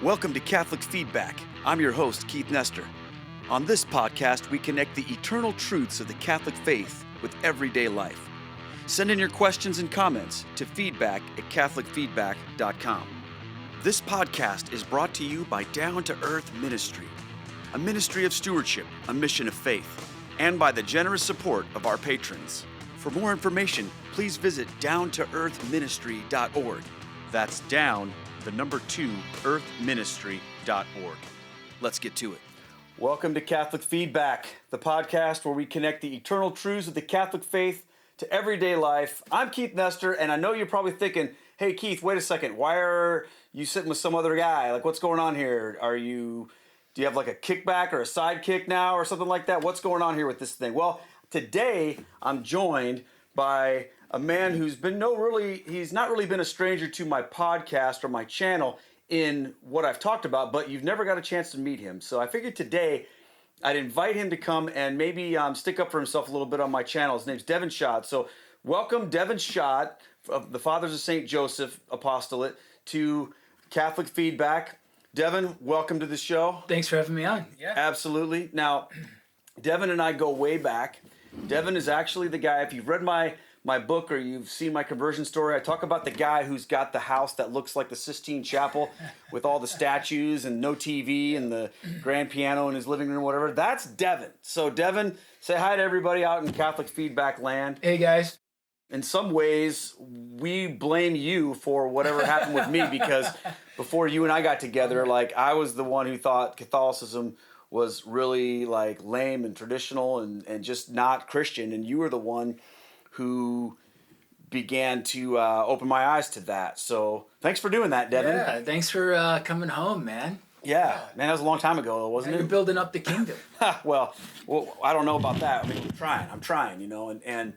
Welcome to Catholic Feedback. I'm your host, Keith Nestor. On this podcast, we connect the eternal truths of the Catholic faith with everyday life. Send in your questions and comments to feedback@catholicfeedback.com. This podcast is brought to you by Down to Earth Ministry, a ministry of stewardship, a mission of faith, and by the generous support of our patrons. For more information, please visit downtoearthministry.org. That's down, the number 2, earthministry.org. Let's get to it. Welcome to Catholic Feedback, the podcast where we connect the eternal truths of the Catholic faith to everyday life. I'm Keith Nestor, and I know you're probably thinking, hey Keith, wait a second, why are you sitting with some other guy? Like, what's going on here? Do you have like a kickback or a sidekick now or something like that? What's going on here with this thing? Well, today I'm joined by a man who's he's not really been a stranger to my podcast or my channel in what I've talked about, but you've never got a chance to meet him. So I figured today I'd invite him to come and maybe stick up for himself a little bit on my channel. His name's Devin Schadt. So welcome Devin Schadt of the Fathers of St. Joseph Apostolate to Catholic Feedback. Devin, welcome to the show. Thanks for having me on. Yeah. Absolutely. Now, Devin and I go way back. Devin is actually the guy, if you've read my book or you've seen my conversion story, I talk about the guy who's got the house that looks like the Sistine Chapel with all the statues and no TV and the grand piano in his living room, whatever. That's Devin. So Devin, say hi to everybody out in Catholic Feedback land. Hey guys. In some ways, we blame you for whatever happened with me because before you and I got together, like I was the one who thought Catholicism was really like lame and traditional and just not Christian, and you were the one who began to open my eyes to that. So thanks for doing that, Devin. Yeah, thanks for coming home, man. Yeah, man, that was a long time ago, wasn't it? You're building up the kingdom. well, I don't know about that. I mean, I'm trying, and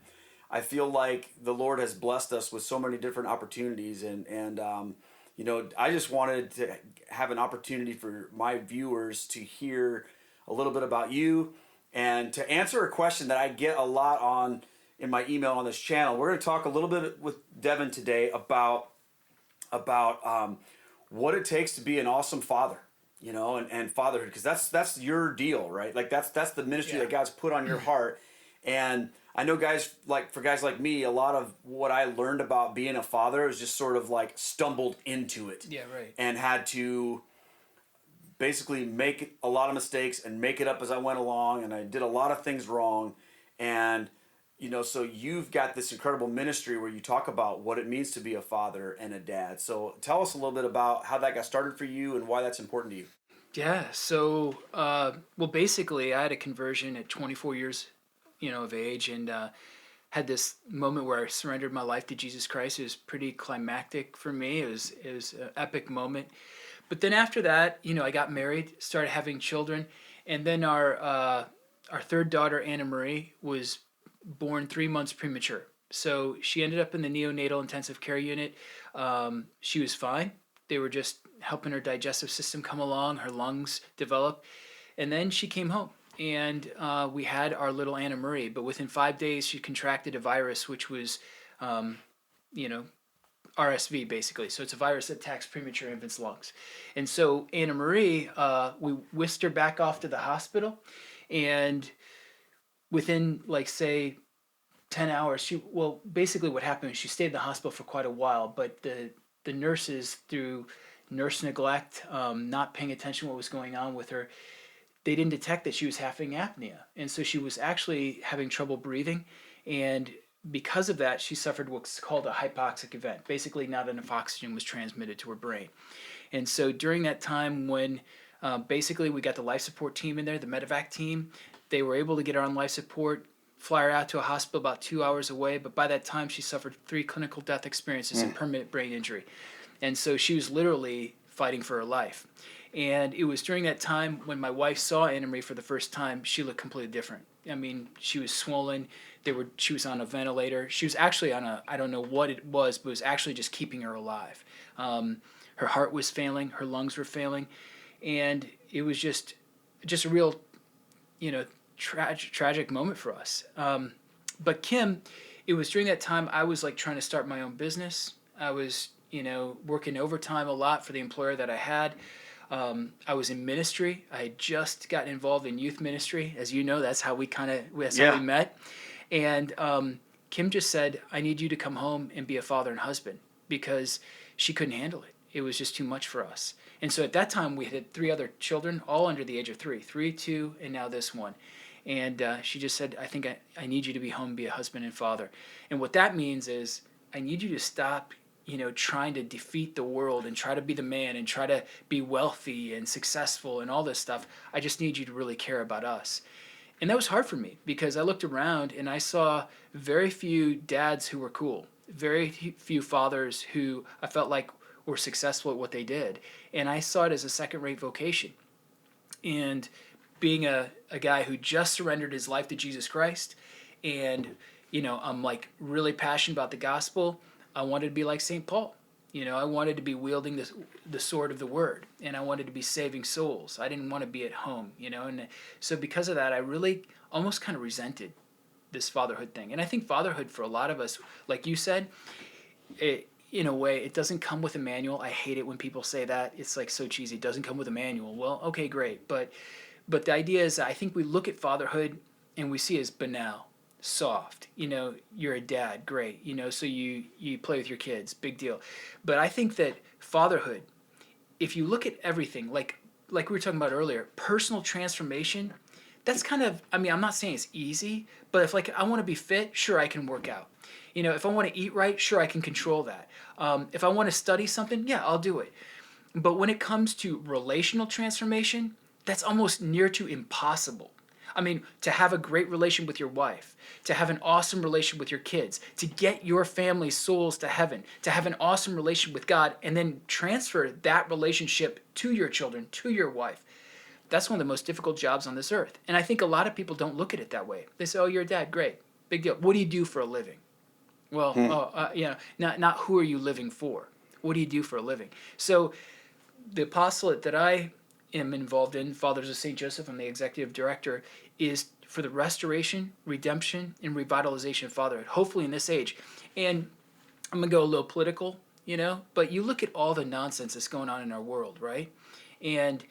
I feel like the Lord has blessed us with so many different opportunities, and I just wanted to have an opportunity for my viewers to hear a little bit about you and to answer a question that I get a lot on in my email on this channel. We're going to talk a little bit with Devin today about what it takes to be an awesome father, and fatherhood, because that's your deal, right? Like that's the ministry that God's put on your heart. And I know for guys like me, a lot of what I learned about being a father is just sort of like stumbled into it. Yeah, right. And had to basically make a lot of mistakes and make it up as I went along, and I did a lot of things wrong. And so you've got this incredible ministry where you talk about what it means to be a father and a dad. So tell us a little bit about how that got started for you and why that's important to you. Yeah, so, basically I had a conversion at 24 years of age, and had this moment where I surrendered my life to Jesus Christ. It was pretty climactic for me. It was an epic moment. But then after that, I got married, started having children, and then our third daughter, Anna Marie, was born 3 months premature. So she ended up in the neonatal intensive care unit. She was fine. They were just helping her digestive system come along, her lungs develop, and then she came home. And we had our little Anna Marie, but within 5 days she contracted a virus, which was, RSV basically. So it's a virus that attacks premature infants' lungs. And so Anna Marie, we whisked her back off to the hospital, and within 10 hours, basically what happened is she stayed in the hospital for quite a while, but the nurses, through nurse neglect, not paying attention to what was going on with her, they didn't detect that she was having apnea. And so she was actually having trouble breathing. And because of that, she suffered what's called a hypoxic event. Basically, not enough oxygen was transmitted to her brain. And so during that time when basically we got the life support team in there, the medevac team, they were able to get her on life support, fly her out to a hospital about 2 hours away. But by that time, she suffered 3 clinical death experiences and permanent brain injury. And so she was literally fighting for her life. And it was during that time when my wife saw Anna Marie for the first time, she looked completely different. I mean, she was swollen. She was on a ventilator. She was actually on I don't know what it was, but it was actually just keeping her alive. Her heart was failing. Her lungs were failing. And it was just a real, tragic moment for us. But Kim, it was during that time I was trying to start my own business. I was, working overtime a lot for the employer that I had. I was in ministry. I had just gotten involved in youth ministry. As you know, that's how we how we met. And Kim just said, I need you to come home and be a father and husband, because she couldn't handle it. It was just too much for us. And so at that time, we had 3 other children, all under the age of 3, 3, 2, and now this one. And she just said, I think I need you to be home and be a husband and father. And what that means is, I need you to stop, trying to defeat the world and try to be the man and try to be wealthy and successful and all this stuff. I just need you to really care about us. And that was hard for me, because I looked around and I saw very few dads who were cool, very few fathers who I felt like were successful at what they did. And I saw it as a second-rate vocation. And being a guy who just surrendered his life to Jesus Christ, and, I'm like really passionate about the gospel, I wanted to be like St. Paul. I wanted to be wielding the sword of the word, and I wanted to be saving souls. I didn't want to be at home, and so because of that, I really almost kind of resented this fatherhood thing. And I think fatherhood for a lot of us, like you said, in a way, it doesn't come with a manual. I hate it when people say that. It's like so cheesy. It doesn't come with a manual. Well, okay, great. But the idea is, I think we look at fatherhood and we see it as banal, soft. You're a dad, great. So you play with your kids, big deal. But I think that fatherhood, if you look at everything, like we were talking about earlier, personal transformation, that's kind of, I'm not saying it's easy, but if I want to be fit, sure, I can work out. If I want to eat right, sure, I can control that. If I want to study something, yeah, I'll do it. But when it comes to relational transformation, that's almost near to impossible. To have a great relation with your wife, to have an awesome relation with your kids, to get your family's souls to heaven, to have an awesome relation with God, and then transfer that relationship to your children, to your wife. That's one of the most difficult jobs on this earth. And I think a lot of people don't look at it that way. They say, oh, you're a dad, great, big deal. What do you do for a living? Well, not who are you living for? What do you do for a living? So the apostolate that I am involved in, Fathers of St. Joseph, I'm the executive director, is for the restoration, redemption, and revitalization of fatherhood, hopefully in this age. And I'm going to go a little political, but you look at all the nonsense that's going on in our world, right? And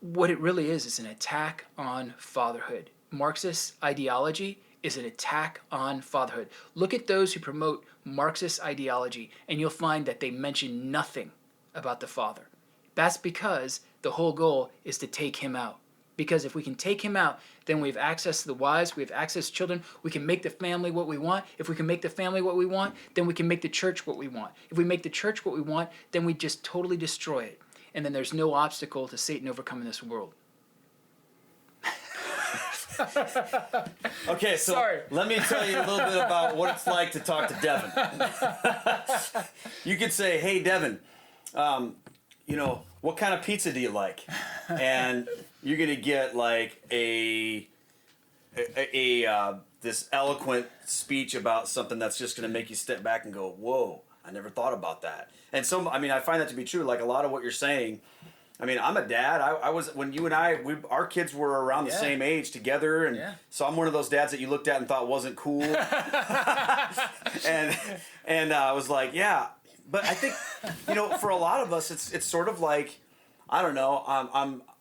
what it really is an attack on fatherhood. Marxist ideology is an attack on fatherhood. Look at those who promote Marxist ideology, and you'll find that they mention nothing about the father. That's because the whole goal is to take him out. Because if we can take him out, then we have access to the wives, we have access to children, we can make the family what we want. If we can make the family what we want, then we can make the church what we want. If we make the church what we want, then we just totally destroy it. And then there's no obstacle to Satan overcoming this world. Okay, so Sorry. Let me tell you a little bit about what it's like to talk to Devin. You could say, hey, Devin, what kind of pizza do you like? And you're going to get like this eloquent speech about something that's just going to make you step back and go, whoa, I never thought about that. And so, I find that to be true. Like a lot of what you're saying, I'm a dad. I was, when you and our kids were around the same age together. And so I'm one of those dads that you looked at and thought wasn't cool. and I was like, yeah. But I think, for a lot of us, it's sort of like, I don't know,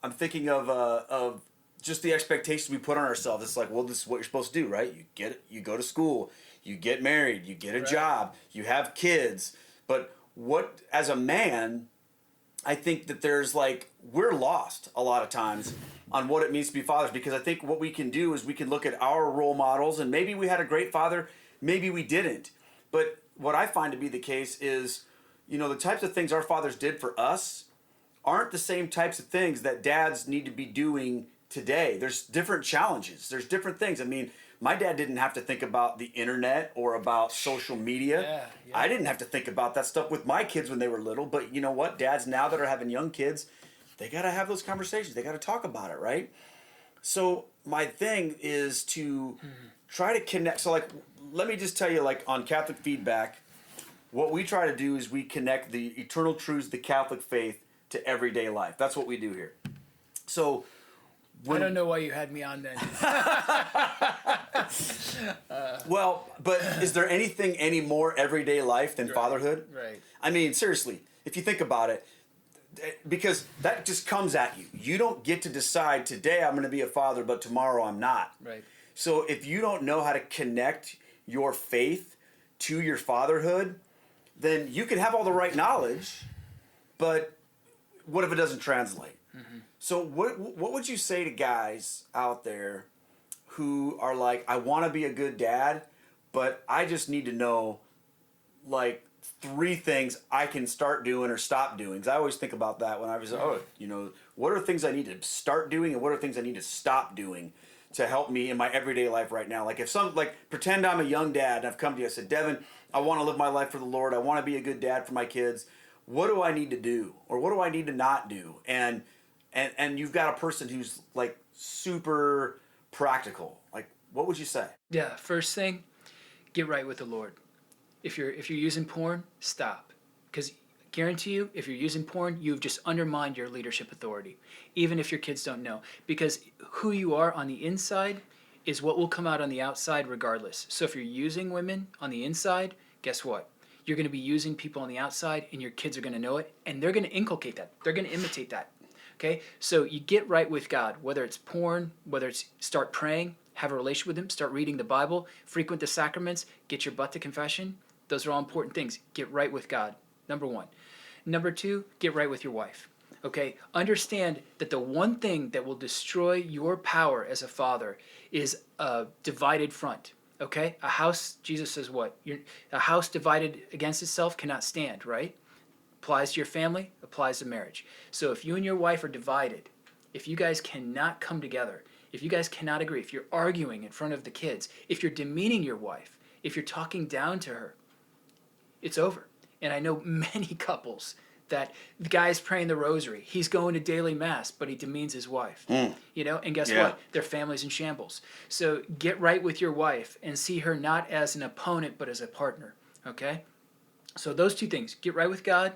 I'm thinking of just the expectations we put on ourselves. It's like, well, this is what you're supposed to do, right? You go to school, you get married, you get a job, you have kids. But what, as a man, I think that we're lost a lot of times on what it means to be fathers, because I think what we can do is we can look at our role models, and maybe we had a great father, maybe we didn't. But what I find to be the case is, the types of things our fathers did for us aren't the same types of things that dads need to be doing today. There's different challenges. There's different things. My dad didn't have to think about the internet or about social media. Yeah. I didn't have to think about that stuff with my kids when they were little. But you know what? Dads now that are having young kids, they got to have those conversations. They got to talk about it, right? So my thing is to try to connect. So let me just tell you, on Catholic Feedback, what we try to do is we connect the eternal truths of the Catholic faith to everyday life. That's what we do here. So I don't know why you had me on then. Well, but is there anything any more everyday life than fatherhood? Right. Seriously, if you think about it, because that just comes at you. You don't get to decide today I'm going to be a father, but tomorrow I'm not. Right. So if you don't know how to connect your faith to your fatherhood, then you can have all the right knowledge, but what if it doesn't translate? Mm-hmm. So what would you say to guys out there who are like, I want to be a good dad, but I just need to know like 3 things I can start doing or stop doing? Because I always think about that when I was, what are things I need to start doing and what are things I need to stop doing to help me in my everyday life right now? Like pretend I'm a young dad and I've come to you, I said, Devin, I want to live my life for the Lord. I want to be a good dad for my kids. What do I need to do? Or what do I need to not do? And you've got a person who's like super practical. Like, what would you say? Yeah, first thing, get right with the Lord. If you're using porn, stop. Because guarantee you, if you're using porn, you've just undermined your leadership authority, even if your kids don't know. Because who you are on the inside is what will come out on the outside regardless. So if you're using women on the inside, guess what? You're going to be using people on the outside, and your kids are going to know it, and they're going to inculcate that. They're going to imitate that. Okay? So you get right with God, whether it's porn, whether it's start praying, have a relationship with Him, start reading the Bible, frequent the sacraments, get your butt to confession. Those are all important things. Get right with God, number 1. Number 2, get right with your wife. Okay? Understand that the one thing that will destroy your power as a father is a divided front. Okay? A house, Jesus says what? A house divided against itself cannot stand, right? Applies to your family, applies to marriage. So if you and your wife are divided, if you guys cannot come together, if you guys cannot agree, if you're arguing in front of the kids, if you're demeaning your wife, if you're talking down to her, it's over. And I know many couples that the guy's praying the rosary, he's going to daily mass, but he demeans his wife. And guess what? Their family's in shambles. So get right with your wife and see her not as an opponent, but as a partner. Okay? So those 2 things, get right with God,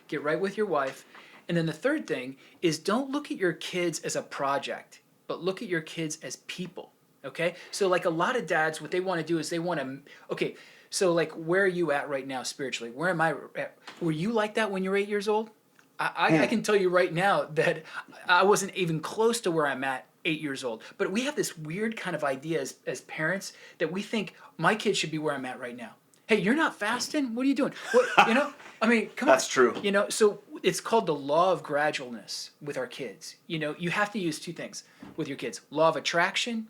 get right with your wife. And then the third thing is don't look at your kids as a project, but look at your kids as people. Okay? So like a lot of dads, what they want to do is they want to, so like where are you at right now spiritually? Where am I at? Were you like that when you were 8 years old? I can tell you right now that I wasn't even close to where I'm at 8 years old. But we have this weird kind of idea as parents that we think my kid should be where I'm at right now. Hey, you're not fasting? What are you doing? Come on. That's true. So it's called the law of gradualness with our kids. You have to use 2 things with your kids: law of attraction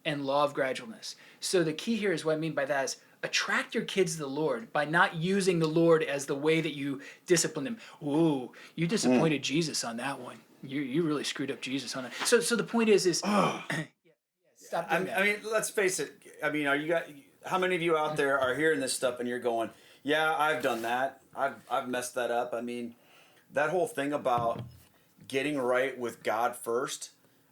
and law of gradualness. So the key here is what I mean by that is attract your kids to the Lord by not using the Lord as the way that you discipline them. Ooh, you disappointed Jesus on that one. You really screwed up Jesus on that. So the point is stop doing that. I mean, let's face it. I mean, how many of you out there are hearing this stuff and you're going, yeah, I've done that. I've messed that up. I mean, that whole thing about getting right with God first.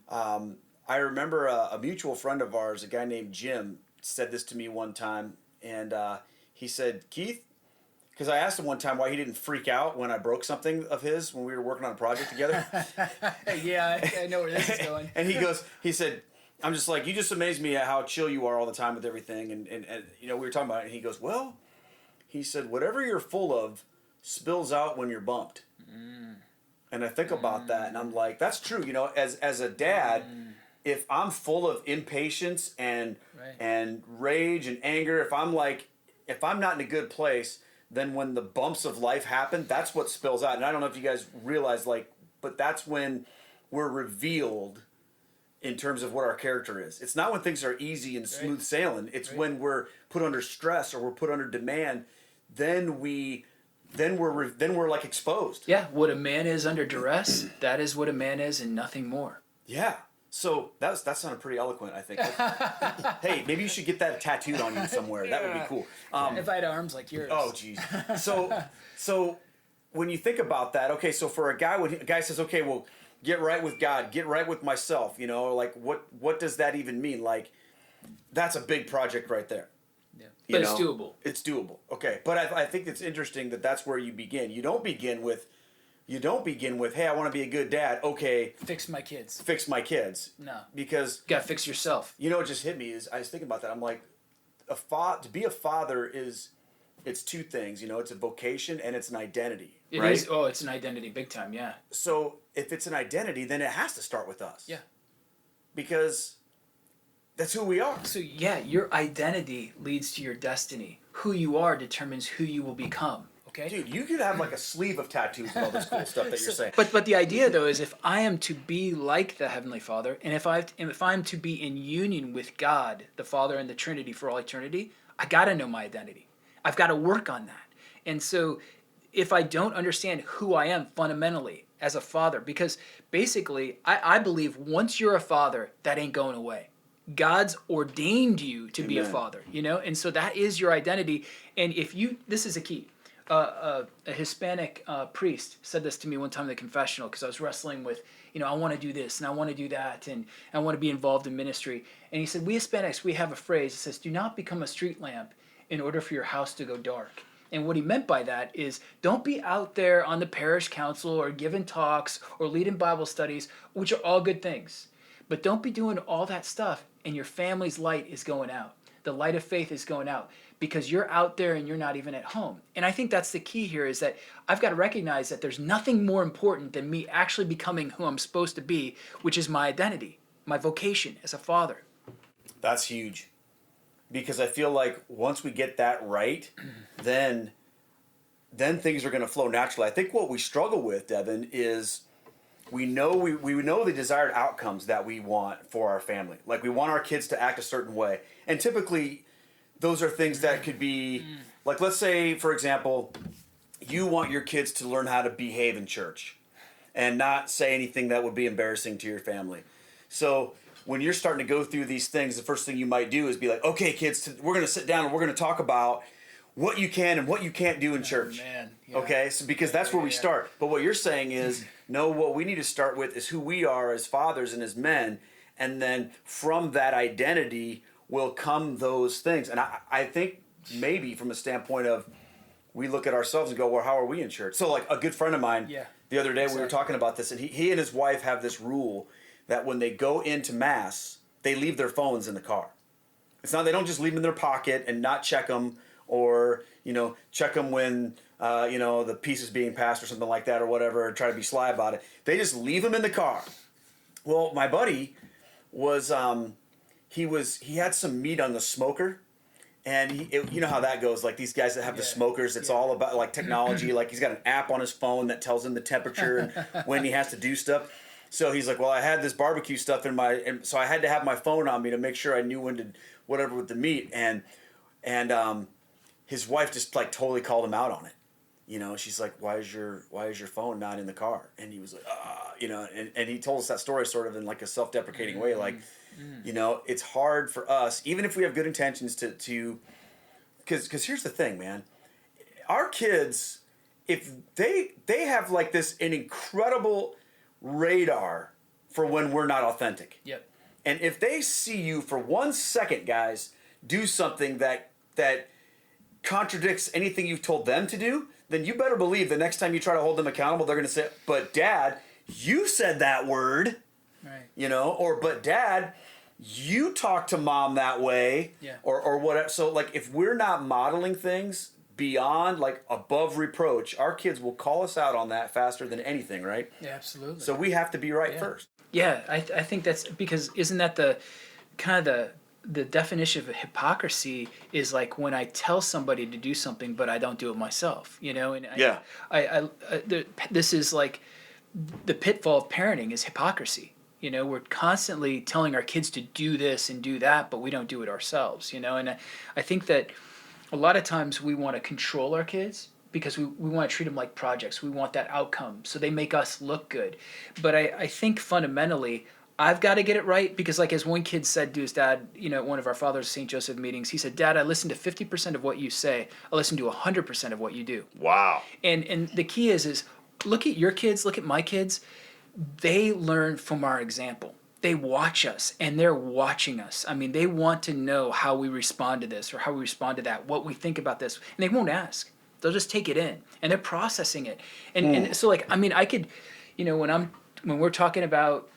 I remember a mutual friend of ours, a guy named Jim, said this to me one time. And he said, Keith, because I asked him one time why he didn't freak out when I broke something of his when we were working on a project together. Yeah, I know where this is going. And he said, I'm just like, you just amaze me at how chill you are all the time with everything. And we were talking about it, and he goes, well, he said, whatever you're full of spills out when you're bumped. And I think about that, and I'm like, that's true. As a dad, if I'm full of impatience and rage and anger, if I'm not in a good place, then when the bumps of life happen, that's what spills out. And I don't know if you guys realize, but that's when we're revealed in terms of what our character is. It's not when things are easy and smooth sailing. It's when we're put under stress or we're put under demand, then we're like exposed. Yeah, what a man is under duress, that is what a man is and nothing more. Yeah. So that sounded pretty eloquent, I think. Hey, maybe you should get that tattooed on you somewhere. That would be cool. If I had arms like yours. Oh, geez. So when you think about that, okay, so for a guy, when a guy says, okay, well, get right with God, get right with myself, like what does that even mean? Like, that's a big project right there. Yeah. But it's doable. It's doable. Okay. But I think it's interesting that that's where you begin. You don't begin with, hey, I want to be a good dad. Okay. Fix my kids. No. Because you got to fix yourself. What just hit me is I was thinking about that. I'm like, to be a father it's 2 things. It's a vocation and it's an identity. It right? is. Oh, it's an identity, big time. Yeah. So if it's an identity, then it has to start with us. Yeah. Because that's who we are. So yeah, your identity leads to your destiny. Who you are determines who you will become. Okay. Dude, you could have like a sleeve of tattoos of all this cool stuff that you're saying. But the idea though is if I am to be like the Heavenly Father, and if I'm to be in union with God, the Father and the Trinity for all eternity, I got to know my identity. I've got to work on that. And so if I don't understand who I am fundamentally as a father, because basically I believe once you're a father, that ain't going away. God's ordained you to be a father, you know? And so that is your identity. And if you, this is a key. A Hispanic priest said this to me one time in the confessional because I was wrestling with, I want to do this and I want to do that and I want to be involved in ministry. And he said, we Hispanics, we have a phrase that says, do not become a street lamp in order for your house to go dark. And what he meant by that is don't be out there on the parish council or giving talks or leading Bible studies, which are all good things. But don't be doing all that stuff and your family's light is going out. The light of faith is going out because you're out there and you're not even at home. And I think that's the key here is that I've got to recognize that there's nothing more important than me actually becoming who I'm supposed to be, which is my identity, my vocation as a father. That's huge. Because I feel like once we get that right, then things are going to flow naturally. I think what we struggle with, Devin, is we know the desired outcomes that we want for our family. Like we want our kids to act a certain way. And typically those are things that could be like, let's say, for example, you want your kids to learn how to behave in church and not say anything that would be embarrassing to your family. So when you're starting to go through these things, the first thing you might do is be like, okay, kids, we're going to sit down and we're going to talk about what you can and what you can't do in church. Man. Yeah. Okay, so because that's where we start. But what you're saying is, no, what we need to start with is who we are as fathers and as men, and then from that identity will come those things. And I think maybe from a standpoint of we look at ourselves and go, well, how are we in church? So like a good friend of mine, the other day we were talking about this, and he and his wife have this rule that when they go into mass, they leave their phones in the car. It's not, they don't just leave them in their pocket and not check them or, check them when, the piece is being passed or something like that or whatever, or try to be sly about it. They just leave them in the car. Well, my buddy was, he had some meat on the smoker. And you know how that goes. Like these guys that have the smokers, it's all about like technology. Like he's got an app on his phone that tells him the temperature and when he has to do stuff. So he's like, well, I had this barbecue stuff and so I had to have my phone on me to make sure I knew when to whatever with the meat. And his wife just like totally called him out on it. She's like, why is your phone not in the car? And he was like, and he told us that story sort of in like a self-deprecating way, like. It's hard for us, even if we have good intentions to because here's the thing, man. Our kids, if they have like an incredible radar for when we're not authentic. Yep. And if they see you for 1 second, guys, do something that contradicts anything you've told them to do, then you better believe the next time you try to hold them accountable, they're going to say, but Dad, you said that word. Right. But Dad, you talk to Mom that way, or whatever. So like, if we're not modeling things beyond like above reproach, our kids will call us out on that faster than anything, right? Yeah, absolutely. So we have to be right first. Yeah, I think that's because isn't that the kind of the definition of hypocrisy is like when I tell somebody to do something but I don't do it myself, And this is like the pitfall of parenting is hypocrisy. We're constantly telling our kids to do this and do that, but we don't do it ourselves, And I think that a lot of times we want to control our kids because we want to treat them like projects. We want that outcome, so they make us look good. But I think fundamentally, I've got to get it right because like as one kid said to his dad, at one of our Father's St. Joseph meetings, he said, Dad, I listen to 50% of what you say. I listen to 100% of what you do. Wow. And the key is look at your kids, look at my kids. They learn from our example. They watch us and they're watching us. I mean, they want to know how we respond to this or how we respond to that, what we think about this. And they won't ask. They'll just take it in and they're processing it. And so like, I mean, I could, when we're talking about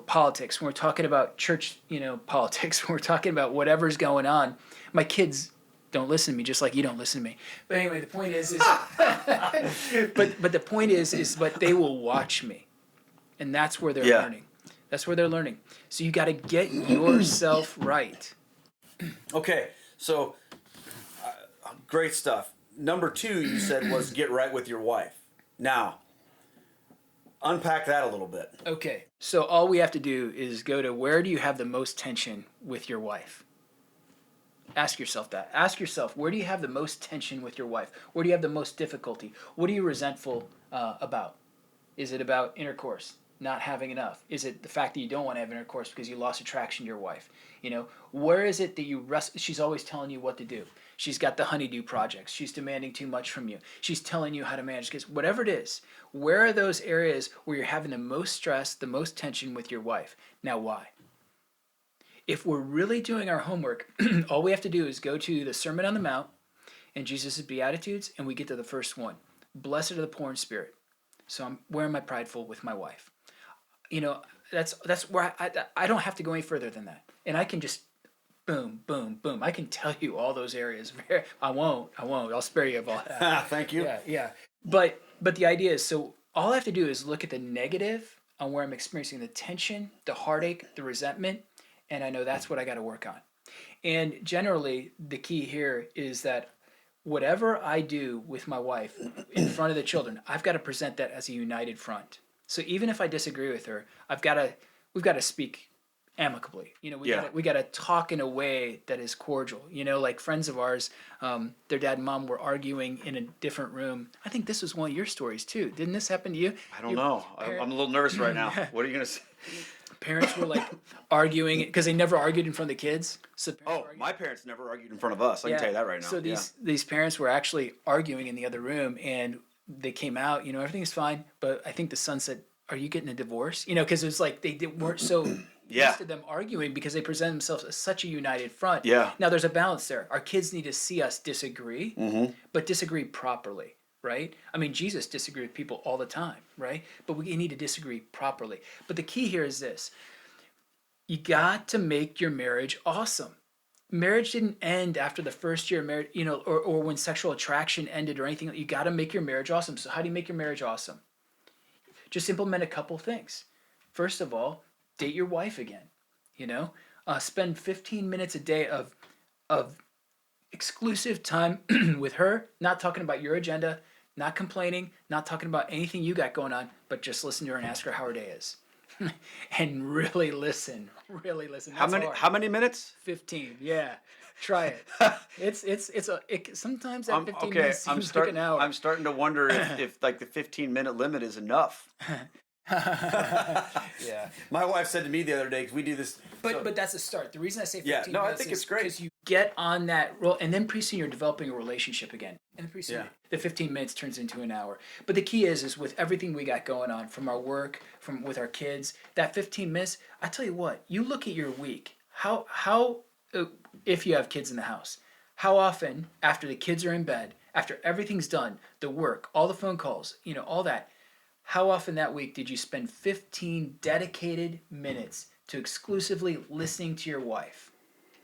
politics, when we're talking about church, politics, when we're talking about whatever's going on, my kids don't listen to me, just like you don't listen to me. But anyway, the point is but the point is but they will watch me, and that's where they're learning. That's where they're learning. So you got to get yourself right. Okay, so great stuff. Number 2, you said, was get right with your wife. Now, unpack that a little bit. Okay, so all we have to do is go to, where do you have the most tension with your wife? Ask yourself that. Ask yourself, where do you have the most tension with your wife? Where do you have the most difficulty? What are you resentful about? Is it about intercourse? Not having enough? Is it the fact that you don't want to have intercourse because you lost attraction to your wife? Where is it that she's always telling you what to do? She's got the honeydew projects. She's demanding too much from you. She's telling you how to manage kids. Whatever it is, where are those areas where you're having the most stress, the most tension with your wife? Now, why? If we're really doing our homework, all we have to do is go to the Sermon on the Mount and Jesus' Beatitudes, and we get to the first one. Blessed are the poor in spirit. So where am I prideful with my wife? That's where I don't have to go any further than that. And I can just boom, boom, boom. I can tell you all those areas. I won't. I'll spare you of all that. Thank you. Yeah. But the idea is, so all I have to do is look at the negative on where I'm experiencing the tension, the heartache, the resentment, and I know that's what I got to work on. And generally, the key here is that whatever I do with my wife in front of the children, I've got to present that as a united front. So even if I disagree with her, we've got to speak amicably. We got to talk in a way that is cordial. Like friends of ours, their dad and mom were arguing in a different room. I think this was one of your stories too. Didn't this happen to you? I don't know. I'm a little nervous right now. What are you going to say? Parents were like arguing because they never argued in front of the kids. So my parents never argued in front of us. I can tell you that right now. So these parents were actually arguing in the other room, and they came out. Everything's fine, but I think the son said, "Are you getting a divorce?" Because it was like weren't so used to them arguing because they present themselves as such a united front. Yeah. Now there's a balance there. Our kids need to see us disagree, but disagree properly. Right? Jesus disagreed with people all the time, right? But we need to disagree properly. But the key here is this. You got to make your marriage awesome. Marriage didn't end after the first year of marriage, or when sexual attraction ended or anything. You got to make your marriage awesome. So how do you make your marriage awesome? Just implement a couple things. First of all, date your wife again. Spend 15 minutes a day of exclusive time with her, not talking about your agenda, not complaining, not talking about anything you got going on, but just listen to her and ask her how her day is. And really listen. That's How many minutes? 15. Yeah. Try it. Sometimes that 15 minutes seems like an hour. I'm starting to wonder if like the 15-minute limit is enough. Yeah. My wife said to me the other day, because we do this. But that's a start. The reason I say 15 minutes I think it's great. Because you get on that roll, and then pretty soon you're developing a relationship again. And pretty soon the 15 minutes turns into an hour. But the key is with everything we got going on, from our work, with our kids, that 15 minutes, I tell you what, you look at your week. How if you have kids in the house, how often after the kids are in bed, after everything's done, the work, all the phone calls, all that, how often that week did you spend 15 dedicated minutes to exclusively listening to your wife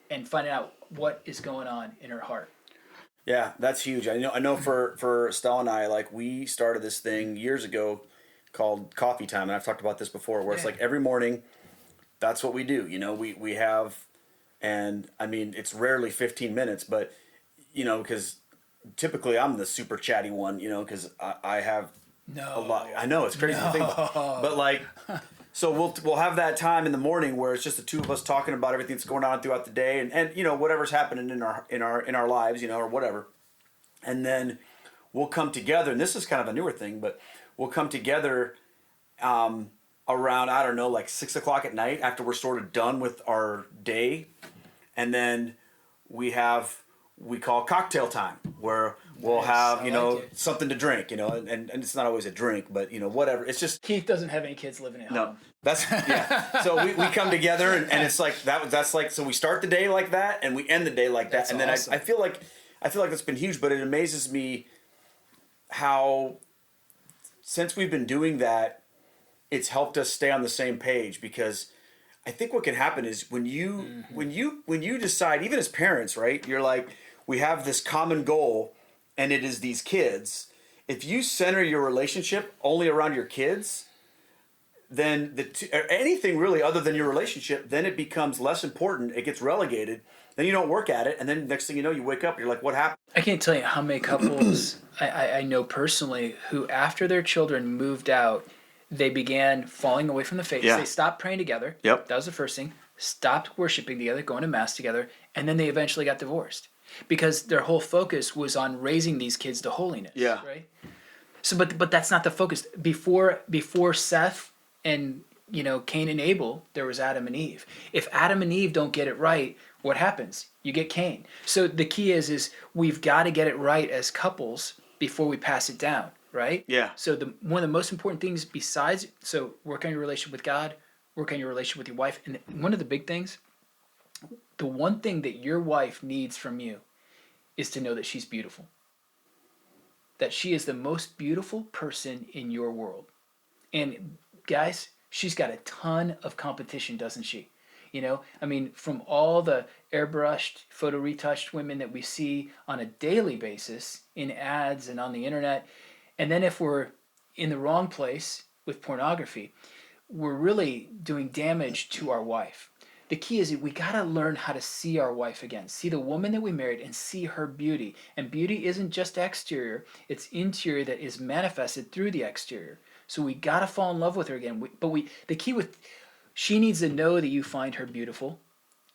and finding out what is going on in her heart? Yeah, that's huge. I know for Stella and I, like, we started this thing years ago called Coffee Time, and I've talked about this before, where it's like every morning, that's what we do. We have, and it's rarely 15 minutes, but, because typically I'm the super chatty one, because I have a lot. I know, it's crazy to think about. But like, so we'll have that time in the morning where it's just the two of us talking about everything that's going on throughout the day, and whatever's happening in our lives, or whatever. And then we'll come together, and this is kind of a newer thing, but we'll come together around, I don't know, like 6 o'clock at night after we're sort of done with our day. And then we call cocktail time, where we'll have, something to drink, and it's not always a drink, but, whatever. It's just... Keith doesn't have any kids living at home. No, that's, So we come together, and it's like, that's like, so we start the day like that, and we end the day like that. That's and then awesome. I feel like that's been huge, but it amazes me how, since we've been doing that, it's helped us stay on the same page, because I think what can happen is when you decide, even as parents, right? You're like, we have this common goal, and it is these kids. If you center your relationship only around your kids, then or anything really other than your relationship, then it becomes less important. It gets relegated. Then you don't work at it, and then next thing you know, you wake up, you're like, what happened? I can't tell you how many couples I know personally who, after their children moved out, they began falling away from the faith. Yeah. They stopped praying together. Yep. That was the first thing. Stopped worshiping together, going to mass together, and then they eventually got divorced because their whole focus was on raising these kids to holiness. Yeah. Right. So, but that's not the focus. Before Seth and Cain and Abel, there was Adam and Eve. If Adam and Eve don't get it right, what happens? You get Cain. So the key is we've got to get it right as couples before we pass it down, right? Yeah. So one of the most important things work on your relationship with God, work on your relationship with your wife, and one of the big things, the one thing that your wife needs from you is to know that she's beautiful. That she is the most beautiful person in your world. And guys, she's got a ton of competition, doesn't she? From all the airbrushed, photo retouched women that we see on a daily basis in ads and on the internet. And then if we're in the wrong place with pornography, we're really doing damage to our wife. The key is that we got to learn how to see our wife again, see the woman that we married and see her beauty. And beauty isn't just exterior, it's interior that is manifested through the exterior. So we got to fall in love with her again. The key she needs to know that you find her beautiful.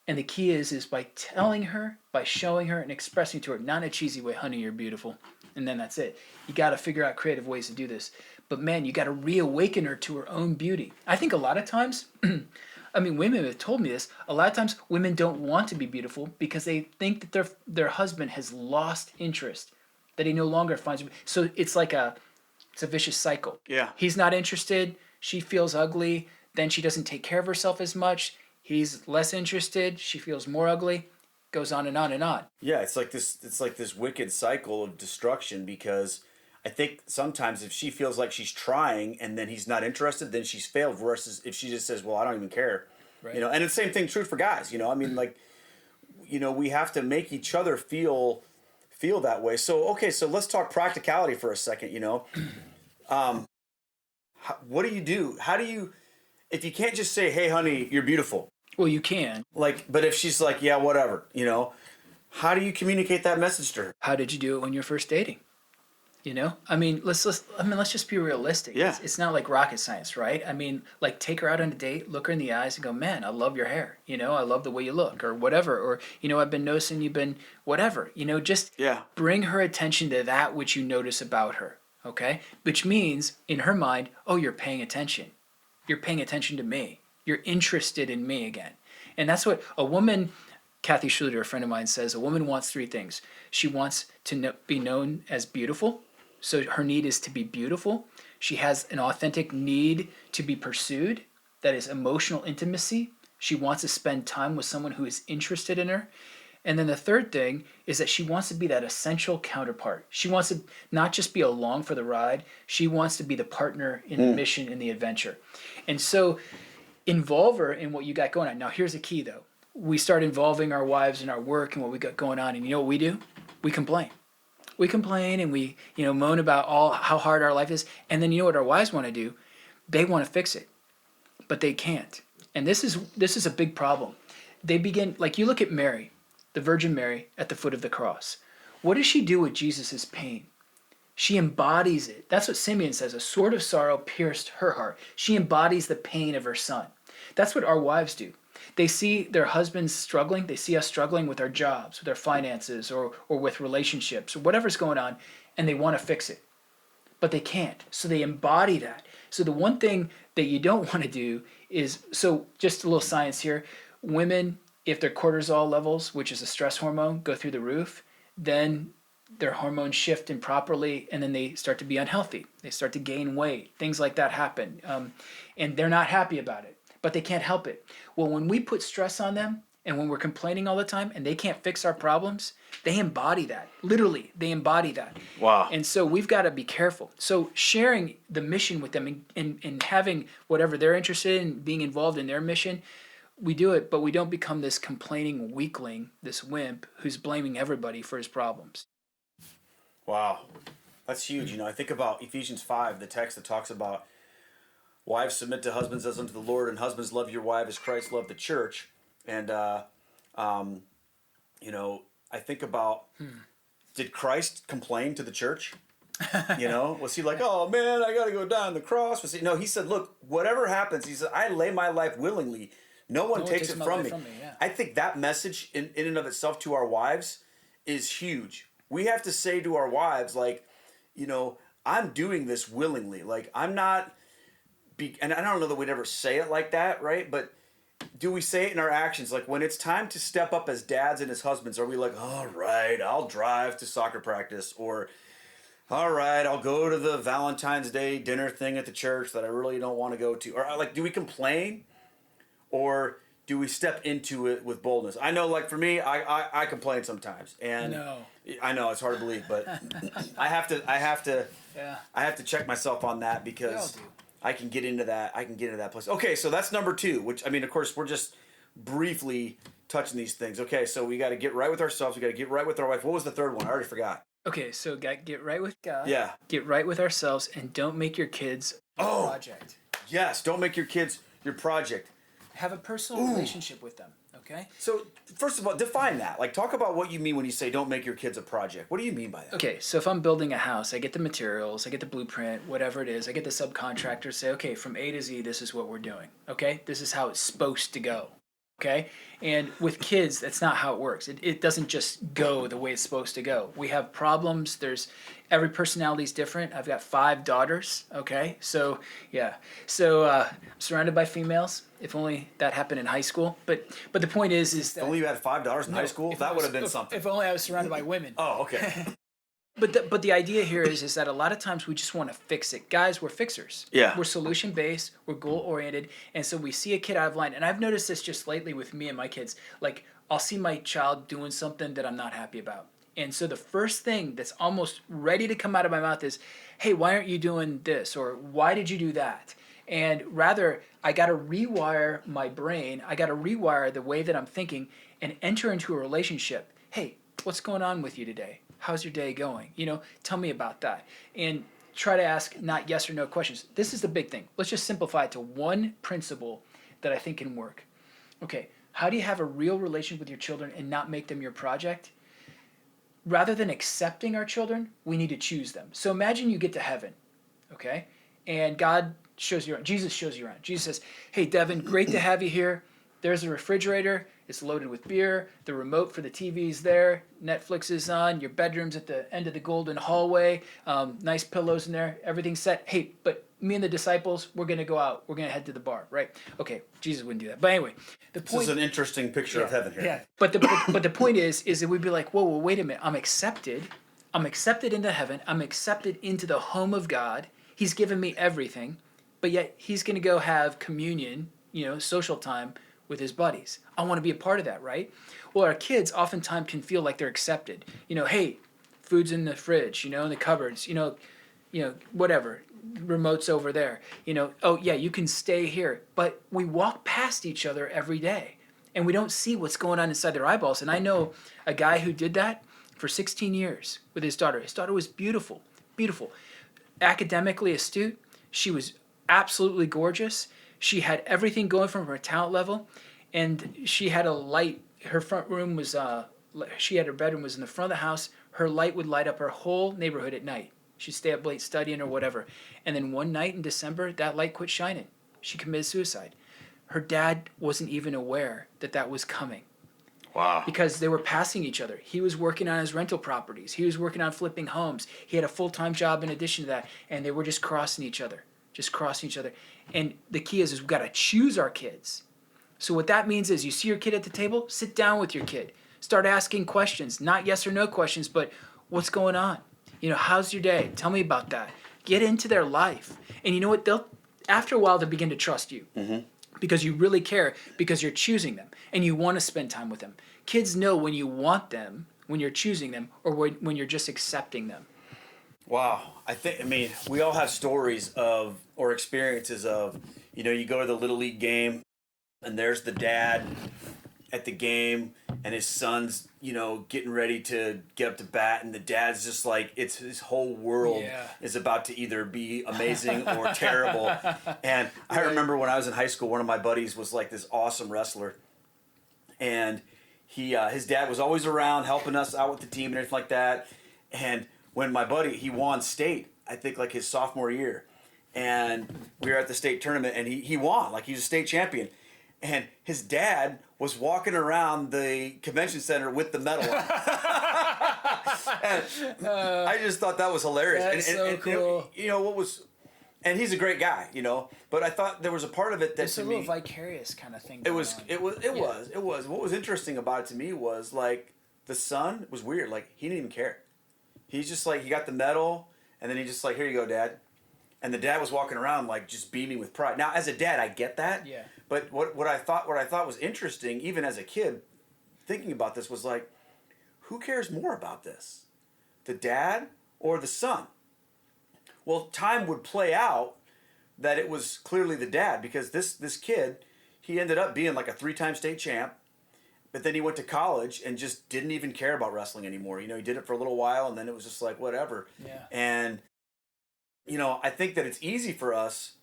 And the key is by telling her, by showing her and expressing to her, not in a cheesy way, honey, you're beautiful. And then that's it. You got to figure out creative ways to do this. But man, you got to reawaken her to her own beauty. I think a lot of times, women have told me this, a lot of times women don't want to be beautiful because they think that their husband has lost interest, that he no longer finds. So it's a vicious cycle. Yeah. He's not interested. She feels ugly. Then she doesn't take care of herself as much. He's less interested. She feels more ugly. Goes on and on and on. Yeah, it's like this wicked cycle of destruction, because I think sometimes if she feels like she's trying and then he's not interested, then she's failed. Versus if she just says, "Well, I don't even care," Right. And the same thing true for guys. We have to make each other feel that way. So so let's talk practicality for a second. What do you do? How do you, if you can't just say, "Hey, honey, you're beautiful"? Well, you can. But if she's like, "Yeah, whatever," how do you communicate that message to her? How did you do it when you're first dating? Let's just be realistic. Yeah. It's not like rocket science, right? Take her out on a date, look her in the eyes and go, "Man, I love your hair. I love the way you look," or whatever. Or, "I've been noticing you've been whatever." Just bring her attention to that which you notice about her. Okay? Which means in her mind, "Oh, you're paying attention. You're paying attention to me. You're interested in me again." And that's what a woman, Kathy Schluter, a friend of mine, says, a woman wants three things. She wants to be known as beautiful. So her need is to be beautiful. She has an authentic need to be pursued. That is emotional intimacy. She wants to spend time with someone who is interested in her. And then the third thing is that she wants to be that essential counterpart. She wants to not just be along for the ride. She wants to be the partner in the mission, in the adventure. And so involve her in what you got going on. Now, here's the key, though. We start involving our wives in our work and what we got going on. And you know what we do? We complain. We complain and we, moan about how hard our life is. And then you know what our wives want to do? They want to fix it, but they can't. And this is a big problem. They begin, you look at Mary, the Virgin Mary at the foot of the cross. What does she do with Jesus' pain? She embodies it. That's what Simeon says. A sword of sorrow pierced her heart. She embodies the pain of her son. That's what our wives do. They see their husbands struggling. They see us struggling with our jobs, with our finances, or with relationships, or whatever's going on, and they want to fix it. But they can't. So they embody that. So the one thing that you don't want to do is, so just a little science here, women, if their cortisol levels, which is a stress hormone, go through the roof, then their hormones shift improperly, and then they start to be unhealthy. They start to gain weight. Things like that happen. And they're not happy about it, but they can't help it. Well, when we put stress on them, and when we're complaining all the time, and they can't fix our problems, they embody that. Literally, they embody that. Wow. And so we've got to be careful. So sharing the mission with them and having whatever they're interested in, being involved in their mission, we do it, but we don't become this complaining weakling, this wimp who's blaming everybody for his problems. Wow. That's huge. I think about Ephesians 5, the text that talks about wives submit to husbands as unto the Lord, and husbands love your wife as Christ loved the church. And, I think about, did Christ complain to the church? Was he like, oh man, I got to go down the cross? No, he said, look, whatever happens, he said, I lay my life willingly. No one takes it from me. Yeah. I think that message in and of itself to our wives is huge. We have to say to our wives, like, I'm doing this willingly. Like, I'm not, and I don't know that we'd ever say it like that, right? But do we say it in our actions? Like, when it's time to step up as dads and as husbands, are we like, all right, I'll drive to soccer practice, or all right, I'll go to the Valentine's Day dinner thing at the church that I really don't want to go to? Or, like, do we complain? Or do we step into it with boldness? I know, like, for me, I complain sometimes. And No. I know it's hard to believe, but I have to check myself on that, because I can get into that place. Okay, so that's number 2, which, I mean, of course, we're just briefly touching these things. Okay, so we got to get right with ourselves. We got to get right with our wife. What was the third one? I already forgot. Okay, so get right with God. Yeah. Get right with ourselves, and don't make your kids a project. Yes, don't make your kids your project. Have a personal relationship with them, okay? So, first of all, define that. Like, talk about what you mean when you say don't make your kids a project. What do you mean by that? Okay, so if I'm building a house, I get the materials, I get the blueprint, whatever it is, I get the subcontractor, say, okay, from A to Z, this is what we're doing, okay? This is how it's supposed to go, okay? And with kids, that's not how it works. It doesn't just go the way it's supposed to go. We have problems. Every personality is different. I've got 5 daughters, okay? So, yeah. So, I'm surrounded by females. If only that happened in high school. But the point is that... If only you had 5 daughters in high school? That would have been something. If only I was surrounded by women. Oh, okay. But the idea here is that a lot of times we just want to fix it. Guys, we're fixers. Yeah. We're solution-based. We're goal-oriented. And so we see a kid out of line. And I've noticed this just lately with me and my kids. Like, I'll see my child doing something that I'm not happy about. And so the first thing that's almost ready to come out of my mouth is, hey, why aren't you doing this? Or why did you do that? And rather, I got to rewire my brain. I got to rewire the way that I'm thinking and enter into a relationship. Hey, what's going on with you today? How's your day going? Tell me about that. And try to ask not yes or no questions. This is the big thing. Let's just simplify it to one principle that I think can work. Okay, how do you have a real relationship with your children and not make them your project? Rather than accepting our children, we need to choose them. So imagine you get to heaven, okay? And God shows you around. Jesus shows you around. Jesus says, hey, Devin, great to have you here. There's a refrigerator. It's loaded with beer. The remote for the TV's there. Netflix is on. Your bedroom's at the end of the golden hallway. Nice pillows in there. Everything's set. Hey, but me and the disciples, we're going to go out. We're going to head to the bar, right? Okay, Jesus wouldn't do that. But anyway, this is an interesting picture of heaven here. Yeah, but the point is that we'd be like, whoa, wait a minute. I'm accepted. I'm accepted into heaven. I'm accepted into the home of God. He's given me everything. But yet he's going to go have communion, social time with his buddies. I want to be a part of that, right? Well, our kids oftentimes can feel like they're accepted. Hey, food's in the fridge, in the cupboards, whatever. Remote's over there. Oh yeah, you can stay here. But we walk past each other every day and we don't see what's going on inside their eyeballs. And I know a guy who did that for 16 years with his daughter. His daughter was beautiful, beautiful. Academically astute. She was absolutely gorgeous. She had everything going from her talent level, and she had a light. Her front room was, her bedroom was in the front of the house. Her light would light up her whole neighborhood at night. She'd stay up late studying or whatever. And then one night in December, that light quit shining. She committed suicide. Her dad wasn't even aware that was coming. Wow. Because they were passing each other. He was working on his rental properties. He was working on flipping homes. He had a full-time job in addition to that. And they were just crossing each other. And the key is we've got to choose our kids. So what that means is you see your kid at the table, sit down with your kid. Start asking questions. Not yes or no questions, but what's going on? How's your day? Tell me about that. Get into their life. And you know what? After a while, they'll begin to trust you. Mm-hmm. Because you really care, because you're choosing them and you want to spend time with them. Kids know when you want them, when you're choosing them, or when you're just accepting them. Wow. We all have stories of, or experiences of, you go to the Little League game and there's the dad at the game, and his son's, getting ready to get up to bat, and the dad's just like, it's his whole world is about to either be amazing or terrible. And I remember when I was in high school, one of my buddies was like this awesome wrestler, and his dad was always around helping us out with the team and everything like that. And when my buddy, he won state, I think like his sophomore year, and we were at the state tournament, and he won, like he was a state champion. And his dad was walking around the convention center with the medal on. And I just thought that was hilarious. That's cool. And he's a great guy, But I thought there was a part of it that it's to a me, little vicarious kind of thing. It was. What was interesting about it to me was like the son was weird. Like he didn't even care. He's just like, he got the medal, and then he just like, here you go, Dad. And the dad was walking around like just beaming with pride. Now, as a dad, I get that. Yeah. But what I thought was interesting, even as a kid, thinking about this was like, who cares more about this, the dad or the son? Well, time would play out that it was clearly the dad, because this kid, he ended up being like a 3-time state champ, but then he went to college and just didn't even care about wrestling anymore. He did it for a little while, and then it was just like whatever. Yeah. And I think that it's easy for us.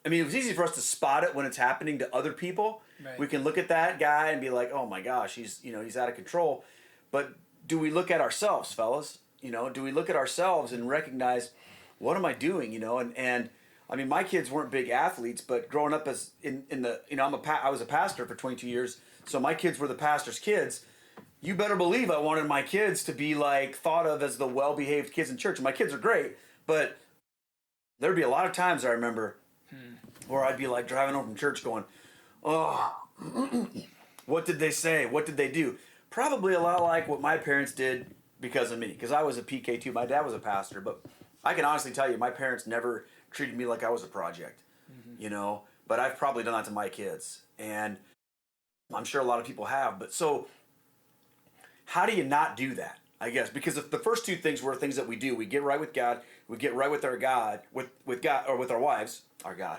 I mean, it was easy for us to spot it when it's happening to other people. Right. We can look at that guy and be like, "Oh my gosh, he's out of control." But do we look at ourselves, fellas? Do we look at ourselves and recognize, what am I doing? And I mean, my kids weren't big athletes, but growing up as I was a pastor for 22 years, so my kids were the pastor's kids. You better believe I wanted my kids to be like thought of as the well-behaved kids in church. And my kids are great, but there'd be a lot of times I remember where I'd be like driving home from church going, oh, what did they say? What did they do? Probably a lot like what my parents did because of me, because I was a PK too. My dad was a pastor, but I can honestly tell you, my parents never treated me like I was a project, but I've probably done that to my kids, and I'm sure a lot of people have. But so how do you not do that? I guess, because if the first two things were things that we do, we get right with God, we get right with our God, with God, or with our wives, our God.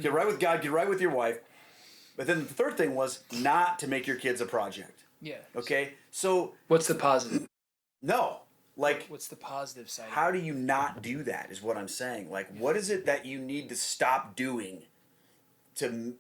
Get right with God, get right with your wife. But then the third thing was not to make your kids a project. Yeah. Okay? So what's the positive? No. Like, what's the positive side? How do you not do that is what I'm saying. Like, what is it that you need to stop doing to,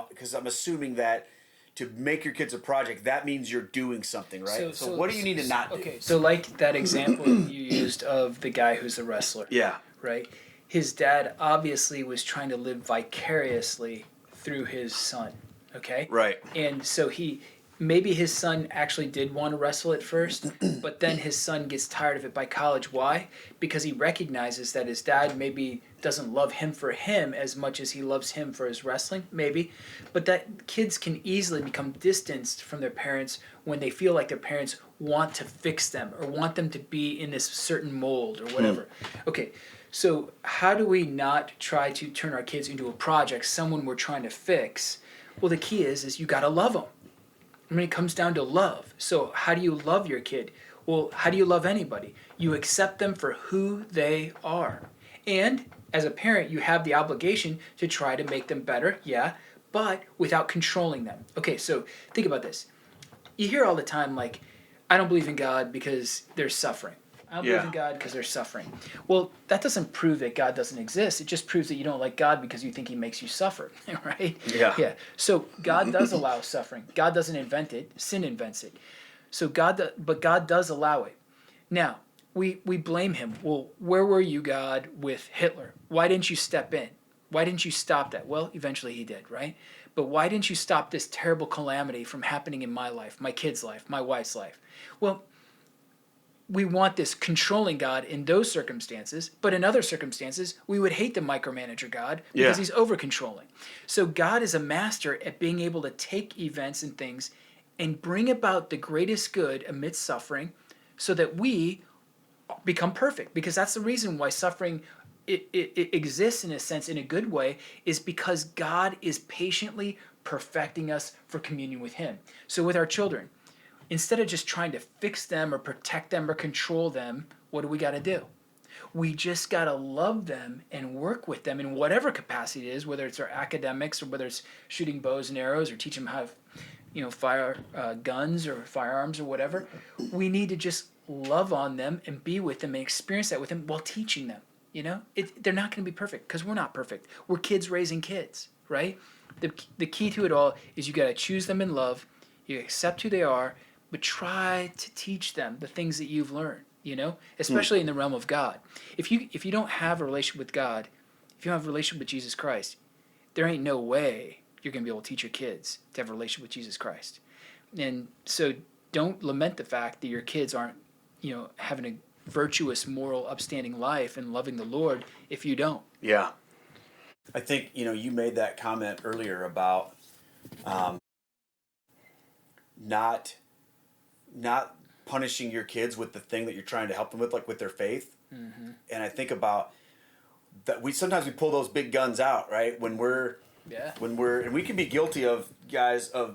because I'm assuming that to make your kids a project, that means you're doing something, right? So what do you need to not do? Okay, so like that example you used of the guy who's a wrestler. Yeah. Right? His dad obviously was trying to live vicariously through his son, okay? Right. And so maybe his son actually did want to wrestle at first, but then his son gets tired of it by college. Why? Because he recognizes that his dad maybe doesn't love him for him as much as he loves him for his wrestling, maybe. But that kids can easily become distanced from their parents when they feel like their parents want to fix them or want them to be in this certain mold or whatever. Okay, so how do we not try to turn our kids into a project, someone we're trying to fix? Well, the key is you got to love them. I mean, it comes down to love. So how do you love your kid? Well, how do you love anybody? You accept them for who they are. And as a parent, you have the obligation to try to make them better, yeah, but without controlling them. Okay, so think about this. You hear all the time, like, I don't believe in God because there's suffering. I don't believe in God because there's suffering. Well, that doesn't prove that God doesn't exist. It just proves that you don't like God because you think he makes you suffer, right? Yeah. Yeah. So God does allow suffering. God doesn't invent it. Sin invents it. So but God does allow it. Now, we blame him. Well, where were you, God, with Hitler? Why didn't you step in? Why didn't you stop that? Well, eventually he did, right? But why didn't you stop this terrible calamity from happening in my life, my kid's life, my wife's life? Well, we want this controlling God in those circumstances, but in other circumstances, we would hate the micromanager God because he's over-controlling. So God is a master at being able to take events and things and bring about the greatest good amidst suffering so that we become perfect. Because that's the reason why suffering it exists in a sense, in a good way, is because God is patiently perfecting us for communion with him. So with our children, instead of just trying to fix them or protect them or control them, what do we got to do? We just got to love them and work with them in whatever capacity it is, whether it's our academics or whether it's shooting bows and arrows or teach them how to fire guns or firearms or whatever. We need to just love on them and be with them and experience that with them while teaching them. They're not going to be perfect because we're not perfect. We're kids raising kids, right? The key to it all is you got to choose them in love. You accept who they are, but try to teach them the things that you've learned, especially in the realm of God. If you don't have a relationship with God, if you don't have a relationship with Jesus Christ, there ain't no way you're going to be able to teach your kids to have a relationship with Jesus Christ. And so don't lament the fact that your kids aren't, having a virtuous, moral, upstanding life and loving the Lord if you don't. Yeah. I think, you made that comment earlier about not punishing your kids with the thing that you're trying to help them with, like with their faith. Mm-hmm. And I think about that sometimes we pull those big guns out, right? When we can be guilty of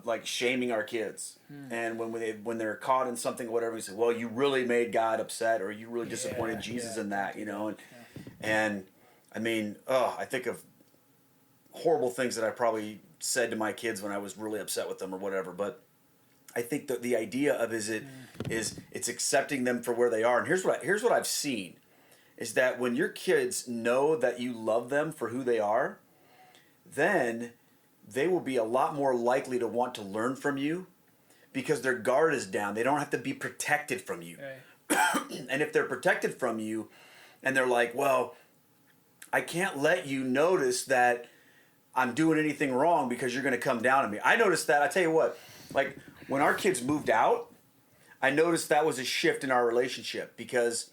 like shaming our kids. And when they're caught in something or whatever, we say, well, you really made God upset, or you really disappointed Jesus in that, and I mean, I think of horrible things that I probably said to my kids when I was really upset with them or whatever. But I think that the idea of it's accepting them for where they are. And here's what I've seen is that when your kids know that you love them for who they are, then they will be a lot more likely to want to learn from you because their guard is down. They don't have to be protected from you. Right. And if they're protected from you and they're like, well, I can't let you notice that I'm doing anything wrong because you're going to come down on me. I noticed that. I tell you what, like when our kids moved out, I noticed that was a shift in our relationship because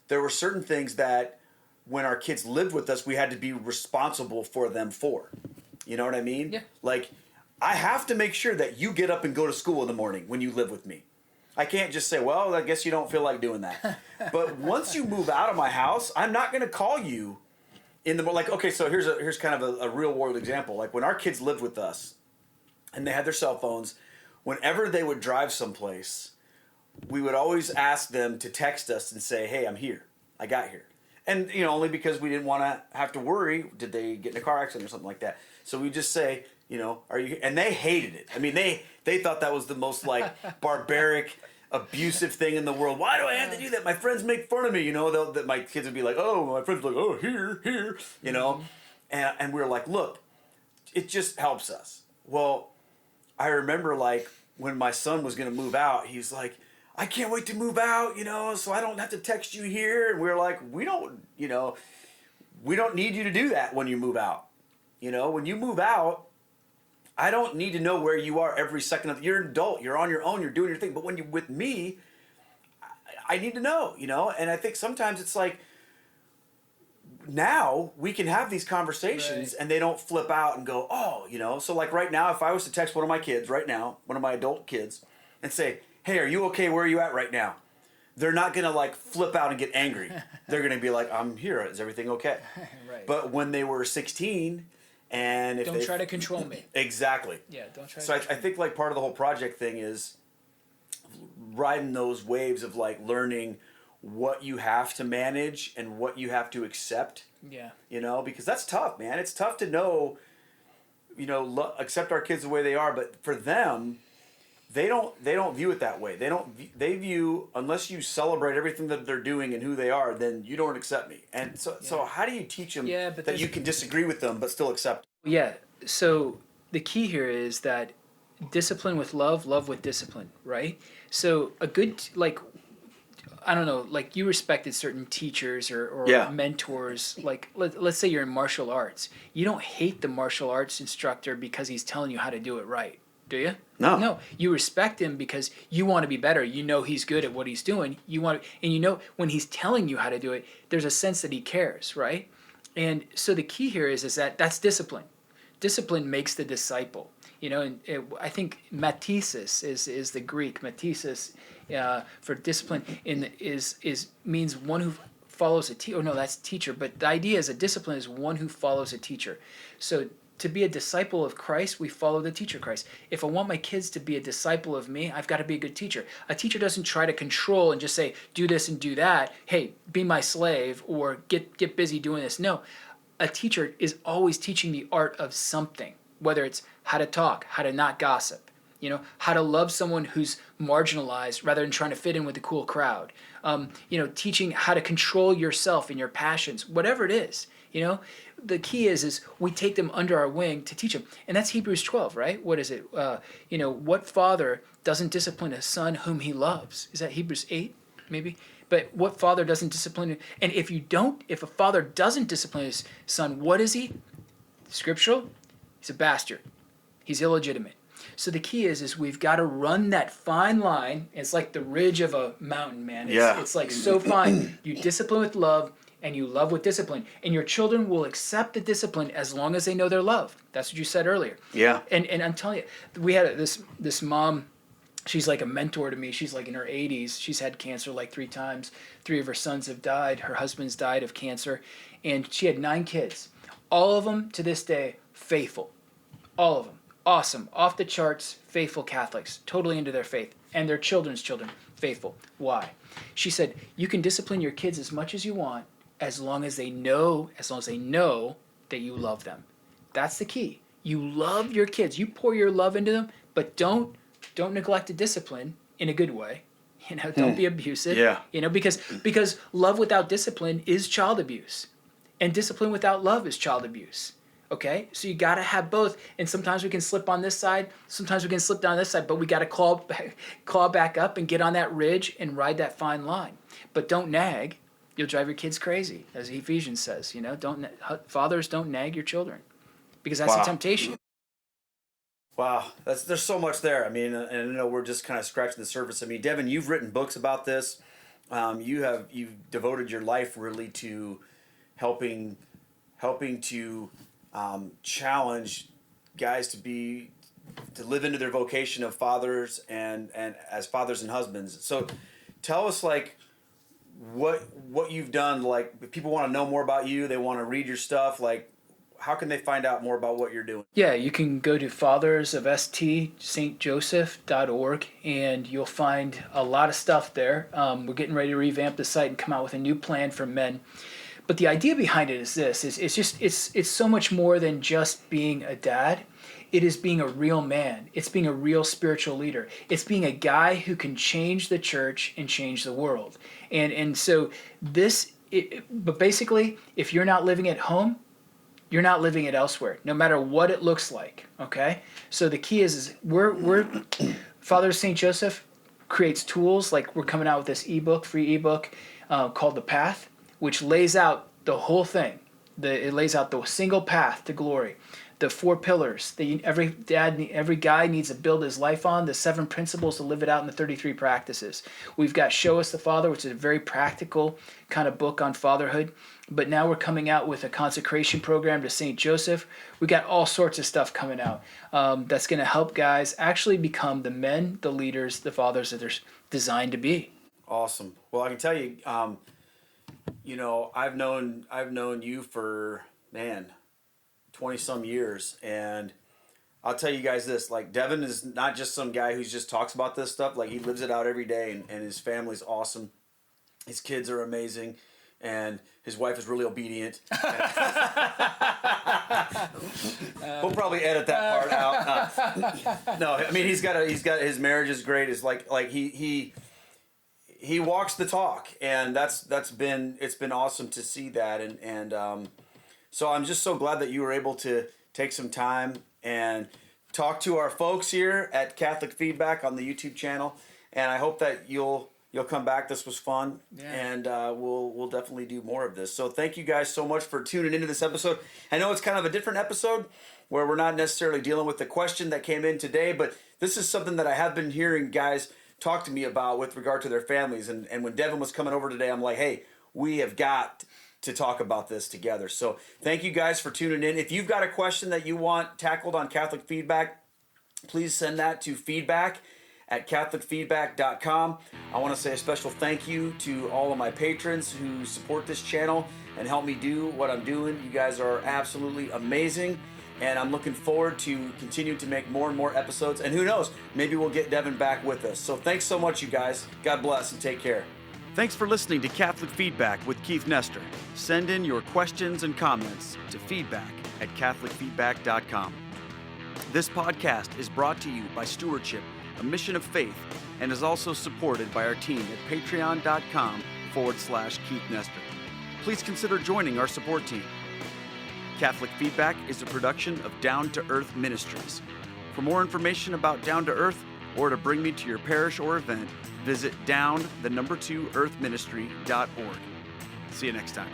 there were certain things that when our kids lived with us, we had to be responsible for them for. You know what I mean? Yeah. Like, I have to make sure that you get up and go to school in the morning when you live with me. I can't just say, well, I guess you don't feel like doing that. But once you move out of my house, I'm not going to call you in the like. Okay, so here's kind of a real world example. Like when our kids lived with us, and they had their cell phones, whenever they would drive someplace, we would always ask them to text us and say, hey, I'm here. I got here. And, only because we didn't want to have to worry, did they get in a car accident or something like that. So we just say, are you, and they hated it. I mean, they thought that was the most like barbaric, abusive thing in the world. Why do I have to do that? My friends make fun of me, that my kids would be like, oh, my friends are like, oh, here, Mm-hmm. And we were like, look, it just helps us. Well, I remember like when my son was going to move out, he's like, I can't wait to move out, so I don't have to text you here. And we're like, we don't need you to do that when you move out. When you move out, I don't need to know where you are every second of you're an adult, you're on your own, you're doing your thing. But when you're with me, I need to know, and I think sometimes it's like now we can have these conversations right. And they don't flip out and go, oh, so like right now, if I was to text one of my kids right now, one of my adult kids, and say, hey, are you okay? Where are you at right now? They're not going to like flip out and get angry. They're going to be like, I'm here. Is everything okay? Right. But when they were 16 and if don't try to control me. Exactly. Yeah, don't try so I think like part of the whole project thing is riding those waves of like learning what you have to manage and what you have to accept. Yeah. Because that's tough, man. It's tough to know, accept our kids the way they are, but for them, they don't view it that way. They view, unless you celebrate everything that they're doing and who they are, then you don't accept me. And so how do you teach them that you can disagree with them but still accept? Yeah. So the key here is that discipline with love, love with discipline, right? So a good, like, I don't know, like you respected certain teachers or mentors. Like let's say you're in martial arts. You don't hate the martial arts instructor because he's telling you how to do it right. Do you? No. You respect him because you want to be better. He's good at what he's doing. And when he's telling you how to do it, there's a sense that he cares, right? And so the key here is that that's discipline. Discipline makes the disciple. I think mathesis is the Greek. Mathesis for discipline means one who follows a teacher. Oh no, that's teacher. But the idea is a discipline is one who follows a teacher. So to be a disciple of Christ, we follow the teacher Christ. If I want my kids to be a disciple of me, I've got to be a good teacher. A teacher doesn't try to control and just say, do this and do that. Hey, be my slave, or get busy doing this. No, a teacher is always teaching the art of something, whether it's how to talk, how to not gossip, how to love someone who's marginalized rather than trying to fit in with the cool crowd. Teaching how to control yourself and your passions, whatever it is. The key is we take them under our wing to teach them. And that's Hebrews 12, right? What is it? What father doesn't discipline a son whom he loves? Is that Hebrews 8, maybe? But what father doesn't discipline? And if a father doesn't discipline his son, what is he? Scriptural? He's a bastard. He's illegitimate. So the key is we've got to run that fine line. It's like the ridge of a mountain, man. It's like so fine. You discipline with love, and you love with discipline. And your children will accept the discipline as long as they know they're loved. That's what you said earlier. Yeah. And I'm telling you, we had this mom, she's like a mentor to me. She's like in her 80s. She's had cancer like 3 times. 3 of her sons have died. Her husband's died of cancer. And she had 9 kids. All of them, to this day, faithful. All of them. Awesome. Off the charts, faithful Catholics. Totally into their faith. And their children's children, faithful. Why? She said, you can discipline your kids as much as you want, as long as they know that you love them. That's the key. You love your kids. You pour your love into them, but don't neglect the discipline in a good way. Don't be abusive. Yeah. Because love without discipline is child abuse. And discipline without love is child abuse. Okay? So you got to have both. And sometimes we can slip on this side, sometimes we can slip down this side, but we got to claw back up and get on that ridge and ride that fine line. But don't nag. You'll drive your kids crazy, as Ephesians says. Fathers, don't nag your children, because that's a temptation. Wow, there's so much there. I mean, and I know we're just kind of scratching the surface. I mean, Devin, you've written books about this. You've devoted your life really to helping to challenge guys to live into their vocation of fathers and as fathers and husbands. So, tell us what you've done. Like, if people want to know more about you, they want to read your stuff, like, how can they find out more about what you're doing? Yeah, you can go to fathersofstjoseph.org, and you'll find a lot of stuff there. We're getting ready to revamp the site and come out with a new plan for men. But the idea behind it is this: it's so much more than just being a dad. It is being a real man. It's being a real spiritual leader. It's being a guy who can change the church and change the world. And so but basically, if you're not living at home, you're not living it elsewhere, no matter what it looks like. Okay? So the key is we're Father St. Joseph creates tools, like we're coming out with this free ebook called The Path, which lays out the whole thing. It lays out the single path to glory, the 4 pillars that every guy needs to build his life on, the 7 principles to live it out, in the 33 practices. We've got Show Us the Father, which is a very practical kind of book on fatherhood. But now we're coming out with a consecration program to St. Joseph. We got all sorts of stuff coming out that's going to help guys actually become the men, the leaders, the fathers that they're designed to be. Awesome. Well, I can tell you, I've known you for 20 some years, and I'll tell you guys this: like, Devin is not just some guy who just talks about this stuff. Like, he lives it out every day, and his family's awesome. His kids are amazing, and his wife is really obedient. We'll probably edit that part out. No, I mean, he's got his marriage is great. It's like he walks the talk, and it's been awesome to see that, and so I'm just so glad that you were able to take some time and talk to our folks here at Catholic Feedback on the YouTube channel, and I hope that you'll come back. This was fun, and we'll definitely do more of this. So thank you guys so much for tuning into this episode. I know it's kind of a different episode where we're not necessarily dealing with the question that came in today, but this is something that I have been hearing guys talk to me about with regard to their families. And when Devin was coming over today, I'm like, hey, we have got to talk about this together. So thank you guys for tuning in. If you've got a question that you want tackled on Catholic Feedback, please send that to feedback@catholicfeedback.com. I want to say a special thank you to all of my patrons who support this channel and help me do what I'm doing. You guys are absolutely amazing. And I'm looking forward to continuing to make more and more episodes. And who knows, maybe we'll get Devin back with us. So thanks so much, you guys. God bless and take care. Thanks for listening to Catholic Feedback with Keith Nestor. Send in your questions and comments to feedback@catholicfeedback.com. This podcast is brought to you by Stewardship, a mission of faith, and is also supported by our team at patreon.com/Keith Nestor. Please consider joining our support team. Catholic Feedback is a production of Down to Earth Ministries. For more information about Down to Earth or to bring me to your parish or event, visit down2earthministry.org. See you next time.